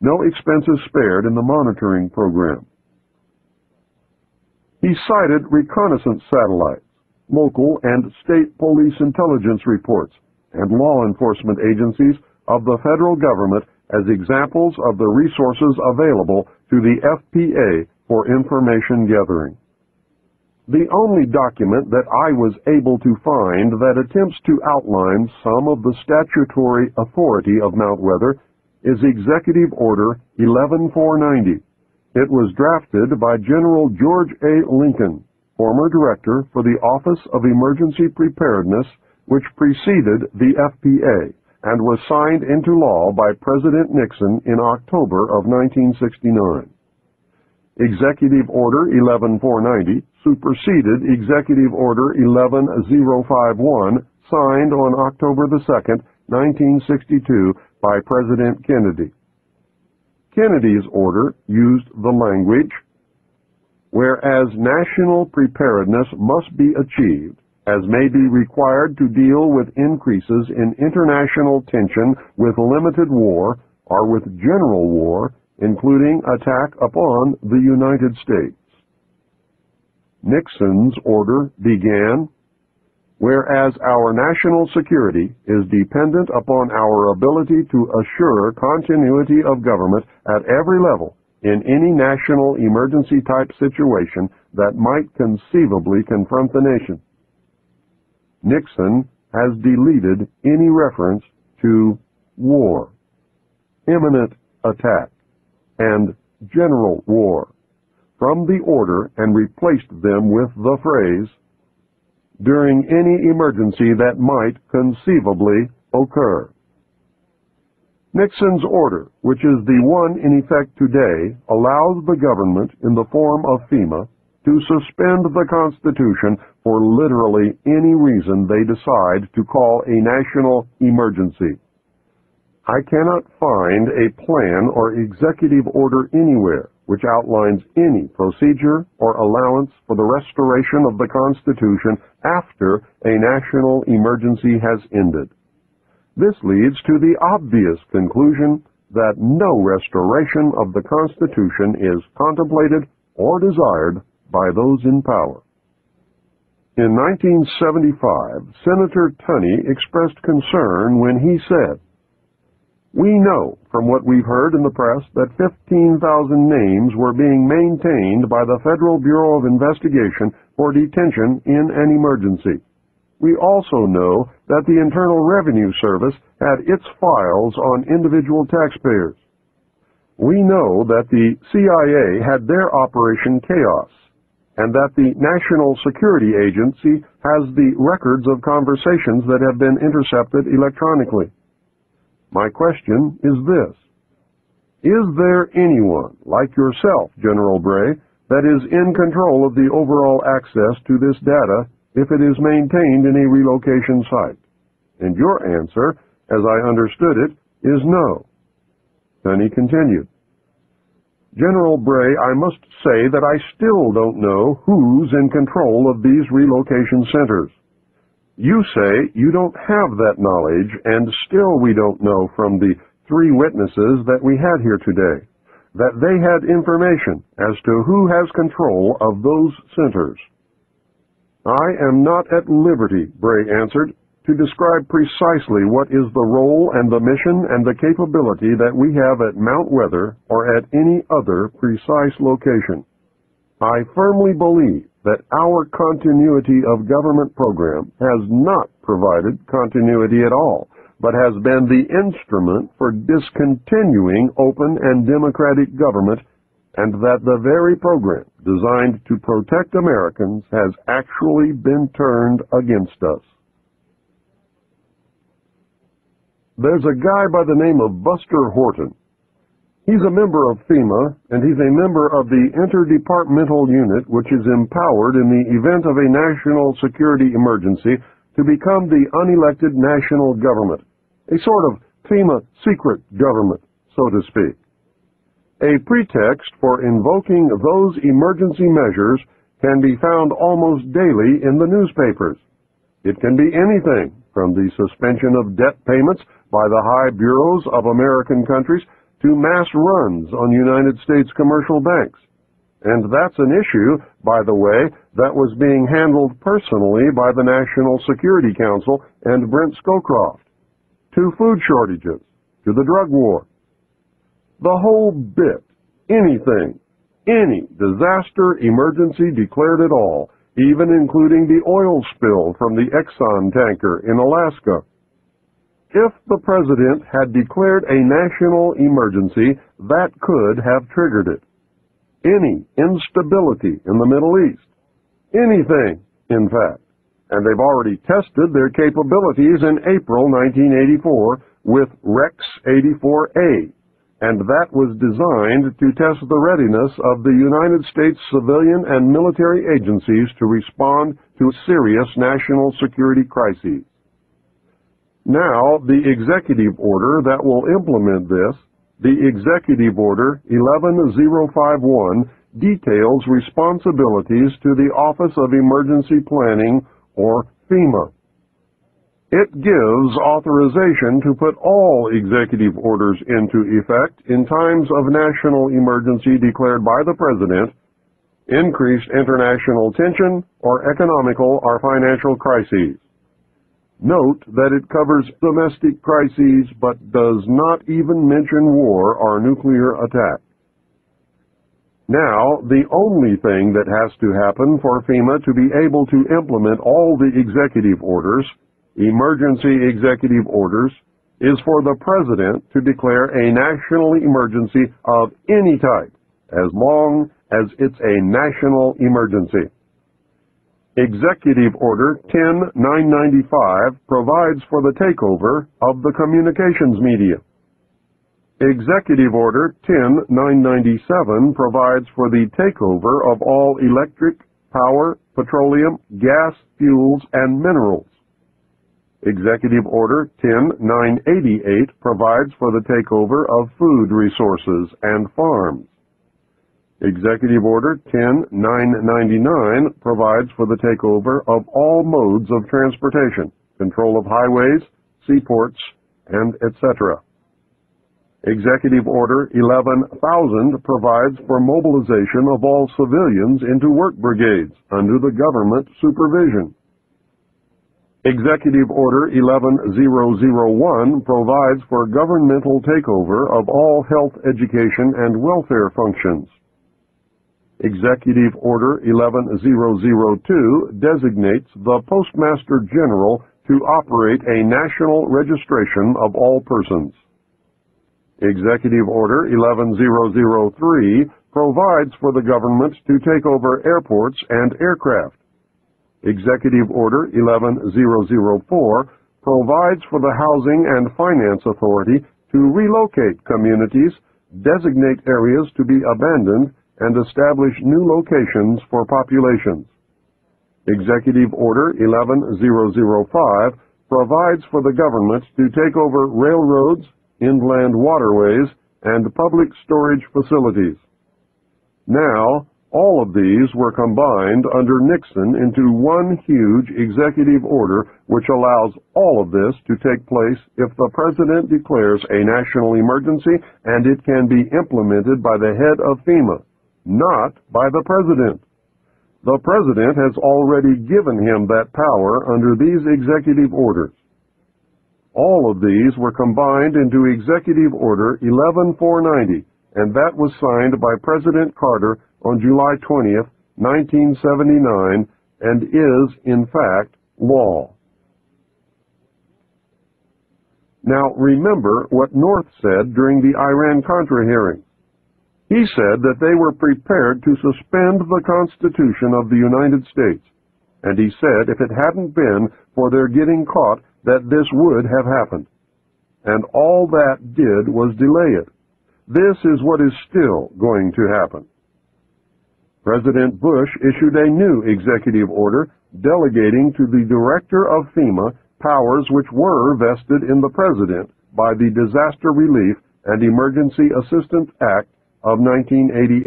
no expenses spared in the monitoring program. He cited reconnaissance satellites, local and state police intelligence reports, and law enforcement agencies of the federal government as examples of the resources available to the FPA for information gathering. The only document that I was able to find that attempts to outline some of the statutory authority of Mount Weather is Executive Order 11490. It was drafted by General George A. Lincoln, former director for the Office of Emergency Preparedness, which preceded the FPA, and was signed into law by President Nixon in October of 1969. Executive Order 11490 superseded Executive Order 11051, signed on October 2, 1962, by President Kennedy. Kennedy's order used the language, "Whereas national preparedness must be achieved, as may be required to deal with increases in international tension with limited war or with general war, including attack upon the United States." Nixon's order began, "Whereas our national security is dependent upon our ability to assure continuity of government at every level in any national emergency-type situation that might conceivably confront the nation." Nixon has deleted any reference to war, imminent attack, and general war from the order and replaced them with the phrase, "during any emergency that might conceivably occur." Nixon's order, which is the one in effect today, allows the government, in the form of FEMA, to suspend the Constitution for literally any reason they decide to call a national emergency. I cannot find a plan or executive order anywhere which outlines any procedure or allowance for the restoration of the Constitution after a national emergency has ended. This leads to the obvious conclusion that no restoration of the Constitution is contemplated or desired by those in power. In 1975, Senator Tunney expressed concern when he said, "We know from what we've heard in the press that 15,000 names were being maintained by the Federal Bureau of Investigation for detention in an emergency. We also know that the Internal Revenue Service had its files on individual taxpayers. We know that the CIA had their Operation Chaos, and that the National Security Agency has the records of conversations that have been intercepted electronically. My question is this: is there anyone like yourself, General Bray, that is in control of the overall access to this data if it is maintained in a relocation site?" And your answer, as I understood it, is no. Then he continued, "General Bray, I must say that I still don't know who's in control of these relocation centers. You say you don't have that knowledge, and still we don't know from the 3 witnesses that we had here today that they had information as to who has control of those centers." "I am not at liberty," Bray answered, "to describe precisely what is the role and the mission and the capability that we have at Mount Weather or at any other precise location. I firmly believe that our continuity of government program has not provided continuity at all, but has been the instrument for discontinuing open and democratic government, and that the very program designed to protect Americans has actually been turned against us." There's a guy by the name of Buster Horton. He's a member of FEMA, and he's a member of the interdepartmental unit which is empowered in the event of a national security emergency to become the unelected national government, a sort of FEMA secret government, so to speak. A pretext for invoking those emergency measures can be found almost daily in the newspapers. It can be anything from the suspension of debt payments by the high bureaus of American countries to mass runs on United States commercial banks. And that's an issue, by the way, that was being handled personally by the National Security Council and Brent Scowcroft. To food shortages, to the drug war. The whole bit, anything, any disaster emergency declared at all, even including the oil spill from the Exxon tanker in Alaska. If the president had declared a national emergency, that could have triggered it. Any instability in the Middle East. Anything, in fact. And they've already tested their capabilities in April 1984 with Rex 84A, and that was designed to test the readiness of the United States civilian and military agencies to respond to serious national security crises. Now, the executive order that will implement this, the Executive Order 11051, details responsibilities to the Office of Emergency Planning, or FEMA. It gives authorization to put all executive orders into effect in times of national emergency declared by the President, increased international tension, or economical or financial crises. Note that it covers domestic crises but does not even mention war or nuclear attack. Now, the only thing that has to happen for FEMA to be able to implement all the executive orders, emergency executive orders, is for the President to declare a national emergency of any type, as long as it's a national emergency. Executive Order 10995 provides for the takeover of the communications media. Executive Order 10997 provides for the takeover of all electric, power, petroleum, gas, fuels, and minerals. Executive Order 10988 provides for the takeover of food resources and farms. Executive Order 10999 provides for the takeover of all modes of transportation, control of highways, seaports, and etc. Executive Order 11,000 provides for mobilization of all civilians into work brigades under the government supervision. Executive Order 11001 provides for governmental takeover of all health, education, and welfare functions. Executive Order 11002 designates the Postmaster General to operate a national registration of all persons. Executive Order 11003 provides for the government to take over airports and aircraft. Executive Order 11004 provides for the Housing and Finance Authority to relocate communities, designate areas to be abandoned, and establish new locations for populations. Executive Order 11005 provides for the government to take over railroads, inland waterways, and public storage facilities. Now, all of these were combined under Nixon into one huge executive order which allows all of this to take place if the President declares a national emergency, and it can be implemented by the head of FEMA, not by the President. The President has already given him that power under these executive orders. All of these were combined into Executive Order 11490, and that was signed by President Carter on July 20th, 1979, and is, in fact, law. Now, remember what North said during the Iran-Contra hearing. He said that they were prepared to suspend the Constitution of the United States, and he said if it hadn't been for their getting caught, that this would have happened. And all that did was delay it. This is what is still going to happen. President Bush issued a new executive order delegating to the director of FEMA powers which were vested in the President by the Disaster Relief and Emergency Assistance Act of 1988.